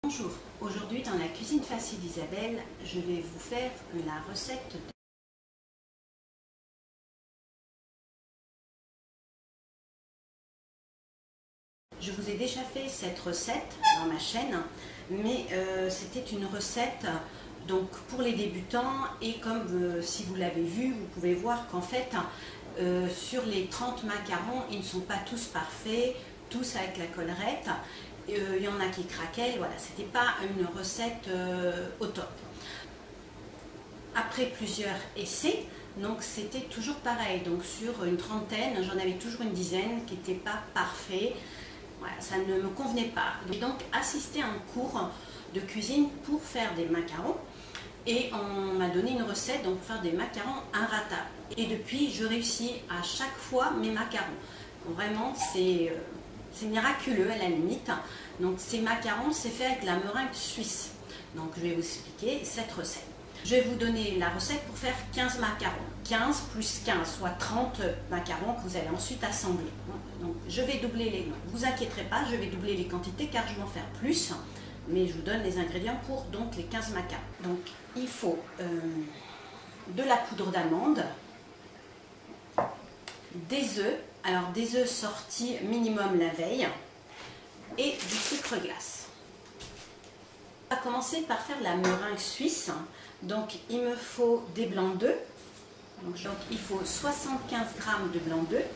Bonjour, aujourd'hui dans la cuisine facile d'Isabelle, je vais vous faire la recette de... Je vous ai déjà fait cette recette dans ma chaîne, mais c'était une recette donc pour les débutants et comme si vous l'avez vu, vous pouvez voir qu'en fait sur les 30 macarons, ils ne sont pas tous parfaits, tous avec la collerette. Il y en a qui craquaient, voilà, c'était pas une recette au top. Après plusieurs essais, donc c'était toujours pareil, donc sur une trentaine, j'en avais toujours une dizaine qui n'étaient pas parfaits. Voilà, ça ne me convenait pas. Donc assisté à un cours de cuisine pour faire des macarons et on m'a donné une recette donc pour faire des macarons inratables. Et depuis, je réussis à chaque fois mes macarons. Donc, vraiment, c'est miraculeux à la limite. Donc ces macarons, c'est fait avec la meringue suisse. Donc je vais vous expliquer cette recette. Je vais vous donner la recette pour faire 15 macarons. 15 plus 15, soit 30 macarons que vous allez ensuite assembler. Donc je vais doubler les... Ne vous inquiéterez pas, je vais doubler les quantités car je vais en faire plus. Mais je vous donne les ingrédients pour donc les 15 macarons. Donc il faut de la poudre d'amande, des œufs, alors des œufs sortis minimum la veille, et du sucre glace. On va commencer par faire la meringue suisse. Donc il me faut des blancs d'œufs. Donc il faut 75 g de blancs d'œufs.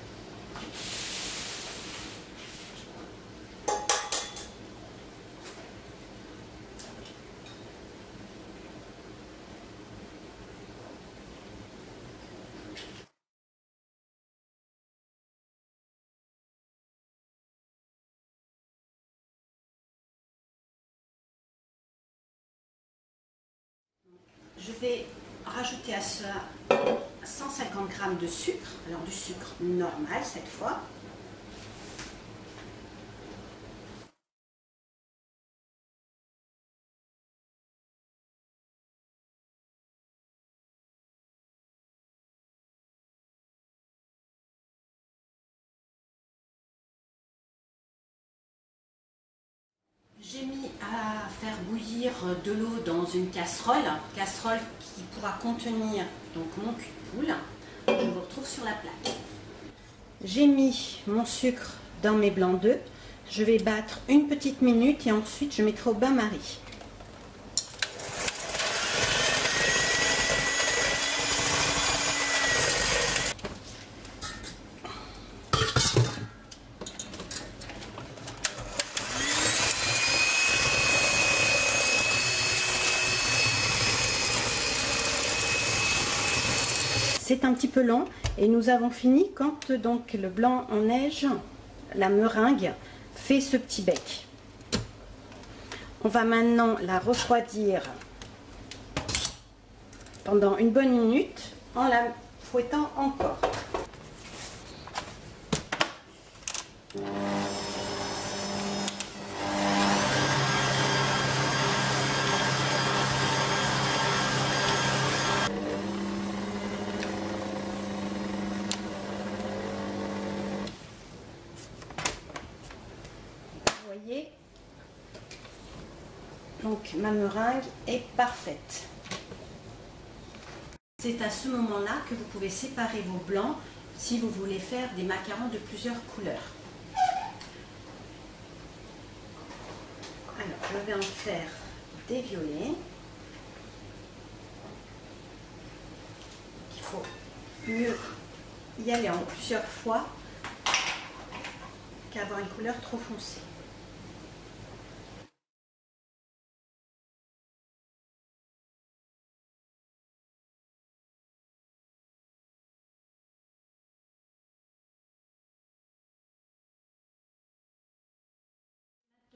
Je vais rajouter à ça 150 g de sucre, alors du sucre normal cette fois. J'ai mis à faire bouillir de l'eau dans une casserole qui pourra contenir donc mon cul de poule. Je vous retrouve sur la plaque. J'ai mis mon sucre dans mes blancs d'œufs. Je vais battre une petite minute et ensuite je mettrai au bain-marie. C'est un petit peu long et nous avons fini quand donc le blanc en neige, la meringue, fait ce petit bec. On va maintenant la refroidir pendant une bonne minute en la fouettant encore. Voyez, donc ma meringue est parfaite. C'est à ce moment-là que vous pouvez séparer vos blancs si vous voulez faire des macarons de plusieurs couleurs. Alors, je vais en faire des violets. Il faut mieux y aller en plusieurs fois qu'avoir une couleur trop foncée.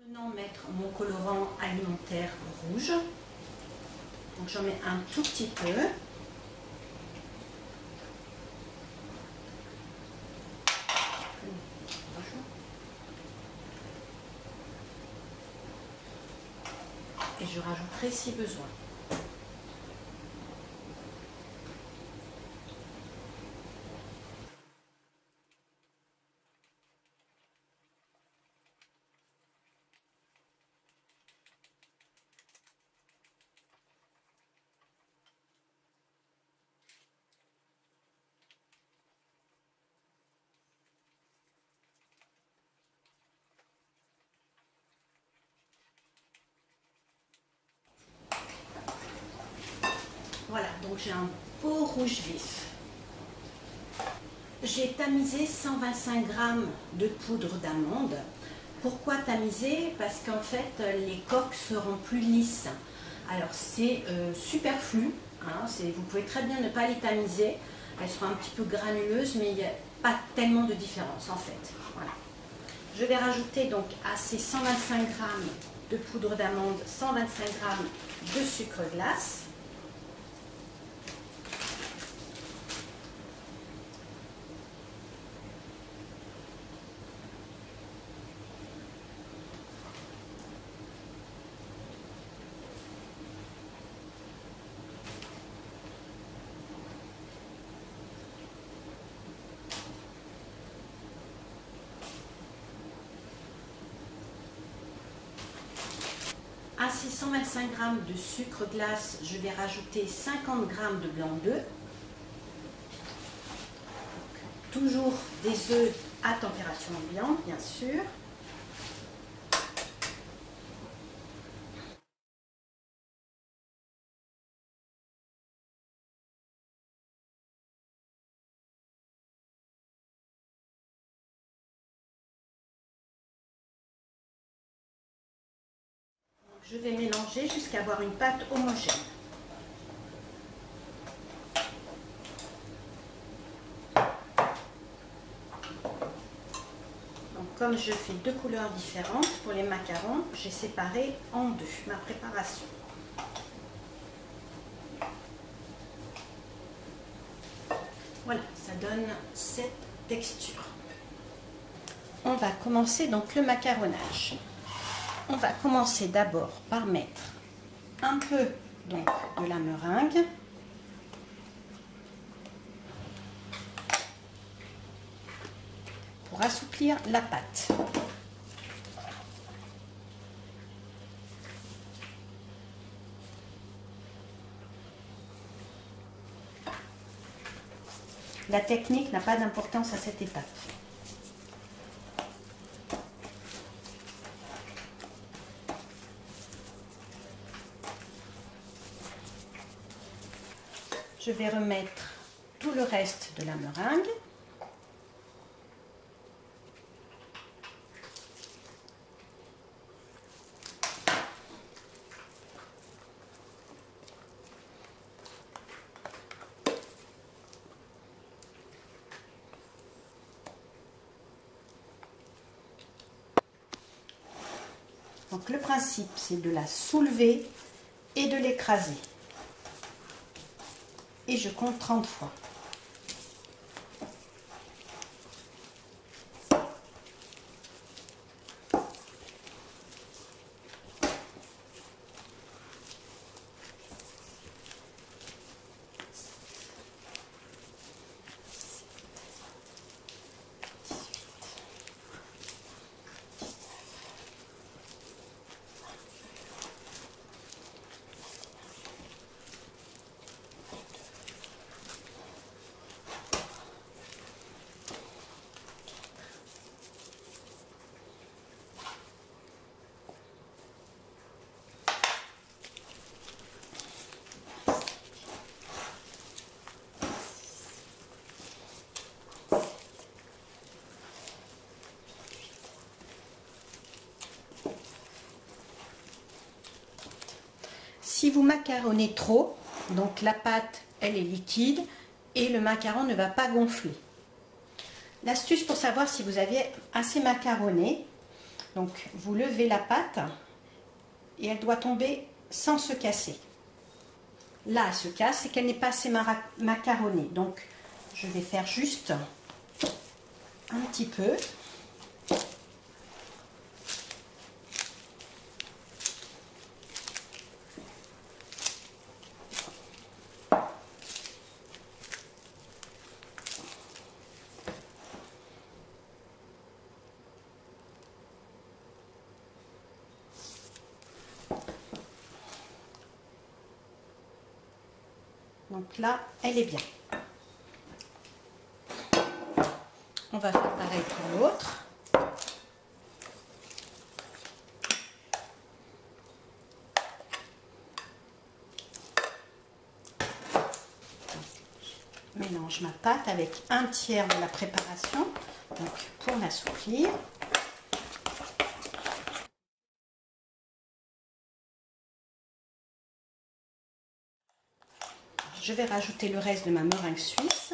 Maintenant mettre mon colorant alimentaire rouge. Donc j'en mets un tout petit peu. Et je rajouterai si besoin. donc j'ai un beau rouge vif. J'ai tamisé 125 g de poudre d'amande. Pourquoi tamiser? Parce qu'en fait les coques seront plus lisses. Alors c'est superflu, hein, vous pouvez très bien ne pas les tamiser. Elles seront un petit peu granuleuses, mais il n'y a pas tellement de différence en fait. Voilà. Je vais rajouter donc à ces 125 g de poudre d'amande 125 g de sucre glace. À ces 125 g de sucre glace, je vais rajouter 50 g de blanc d'œuf. Toujours des œufs à température ambiante, bien sûr. Je vais mélanger jusqu'à avoir une pâte homogène. Donc, comme je fais deux couleurs différentes pour les macarons, j'ai séparé en deux ma préparation. Voilà, ça donne cette texture. On va commencer donc le macaronnage. On va commencer d'abord par mettre un peu donc de la meringue. Pour assouplir la pâte. La technique n'a pas d'importance à cette étape. Je vais remettre tout le reste de la meringue. Donc le principe, c'est de la soulever et de l'écraser. Et je compte 30 fois. Si vous macaronnez trop, donc la pâte elle est liquide et le macaron ne va pas gonfler. L'astuce pour savoir si vous avez assez macaronné, donc vous levez la pâte et elle doit tomber sans se casser. Là elle se casse, c'est qu'elle n'est pas assez macaronnée. Donc je vais faire juste un petit peu. Donc là, elle est bien. On va faire pareil pour l'autre. mélange ma pâte avec un tiers de la préparation, donc pour l'assouplir. Je vais rajouter le reste de ma meringue suisse.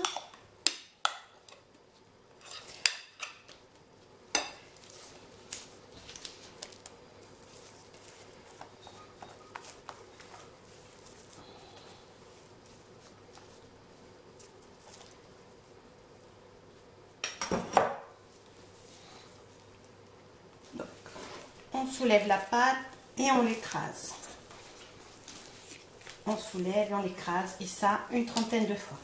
Donc, on soulève la pâte et on l'écrase. On soulève, on l'écrase et ça une trentaine de fois.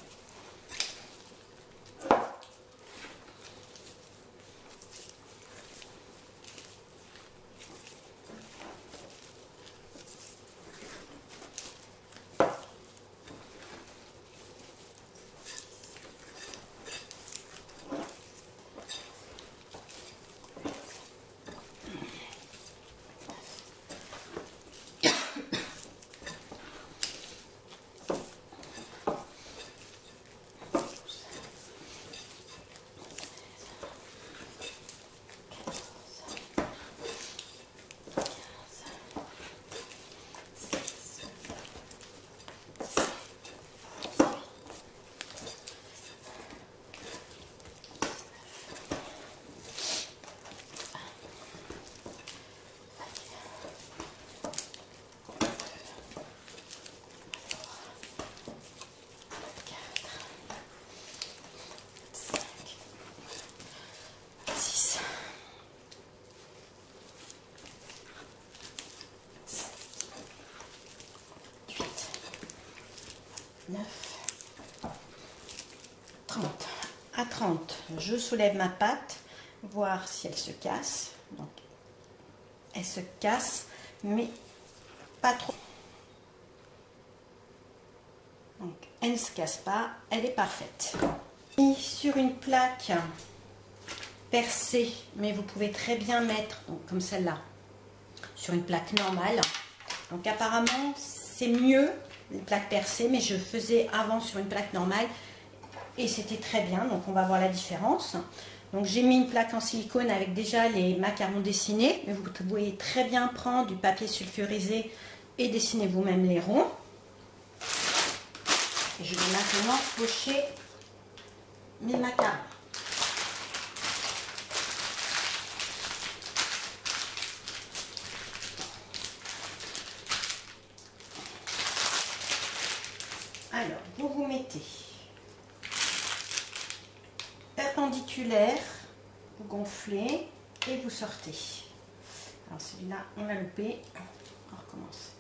À 30, je soulève ma pâte, voir si elle se casse. Donc, elle se casse, mais pas trop. Donc, elle ne se casse pas, elle est parfaite. Et sur une plaque percée, mais vous pouvez très bien mettre, donc, comme celle-là, sur une plaque normale. Donc, apparemment, c'est mieux les plaques percées, mais je faisais avant sur une plaque normale. Et c'était très bien, donc on va voir la différence. Donc j'ai mis une plaque en silicone avec déjà les macarons dessinés. Mais vous pouvez très bien prendre du papier sulfurisé et dessiner vous-même les ronds. Et je vais maintenant pocher mes macarons. Alors, vous mettez perpendiculaire, vous gonflez et vous sortez. Alors celui-là, on l'a loupé. On recommence.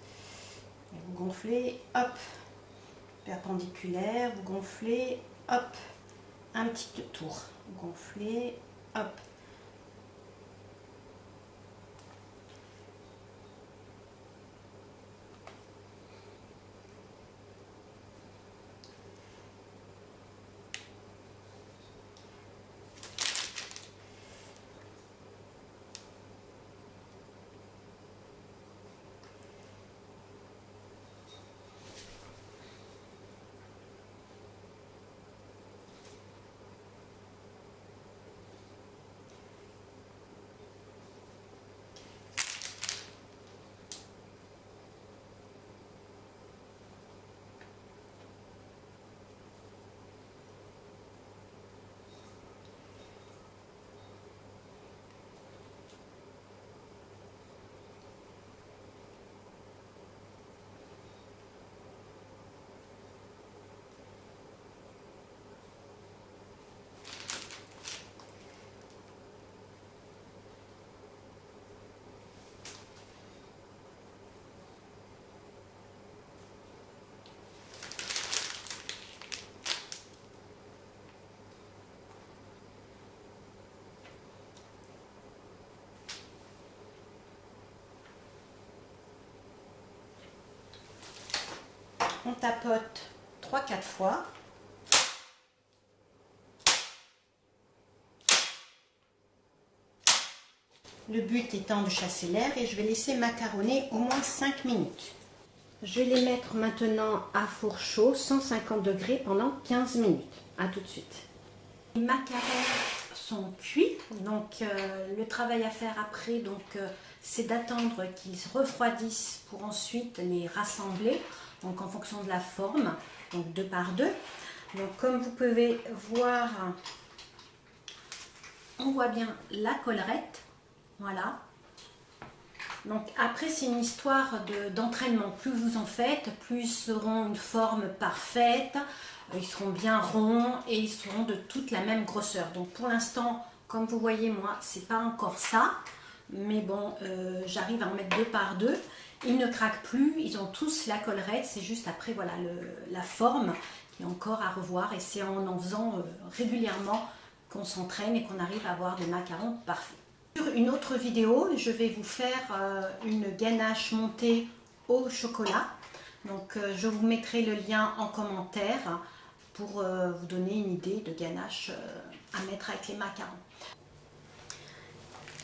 Et vous gonflez, hop, perpendiculaire, vous gonflez, hop, un petit tour. Vous gonflez, hop. On tapote 3-4 fois. Le but étant de chasser l'air et je vais laisser macaronner au moins 5 minutes. Je vais les mettre maintenant à four chaud, 150 degrés pendant 15 minutes. A tout de suite. Les macarons sont cuits, donc le travail à faire après, c'est d'attendre qu'ils refroidissent pour ensuite les rassembler, donc en fonction de la forme, donc 2 par 2. Donc comme vous pouvez voir, on voit bien la collerette, voilà. Donc après c'est une histoire d'entraînement, plus vous en faites, plus ils seront une forme parfaite, ils seront bien ronds et ils seront de toute la même grosseur. Donc pour l'instant, comme vous voyez, moi c'est pas encore ça, mais bon, j'arrive à en mettre 2 par 2. Ils ne craquent plus, ils ont tous la collerette, c'est juste après voilà la forme qui est encore à revoir, et c'est en faisant régulièrement qu'on s'entraîne et qu'on arrive à avoir des macarons parfaits. Sur une autre vidéo, je vais vous faire une ganache montée au chocolat. Donc je vous mettrai le lien en commentaire pour vous donner une idée de ganache à mettre avec les macarons.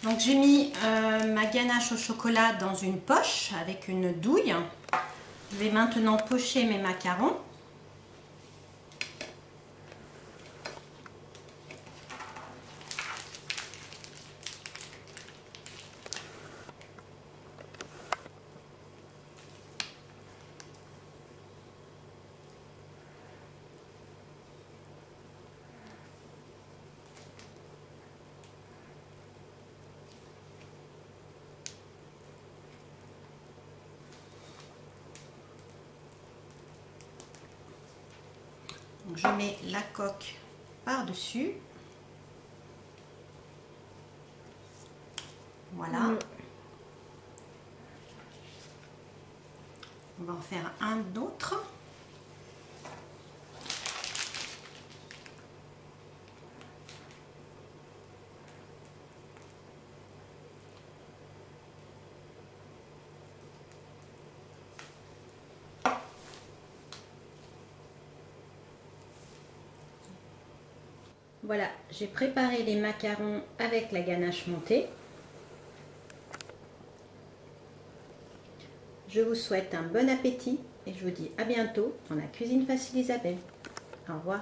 Donc j'ai mis ma ganache au chocolat dans une poche avec une douille. Je vais maintenant pocher mes macarons. Donc je mets la coque par-dessus. Voilà. On va en faire un d'autre. Voilà, j'ai préparé les macarons avec la ganache montée. Je vous souhaite un bon appétit et je vous dis à bientôt dans la cuisine facile Isabelle. Au revoir.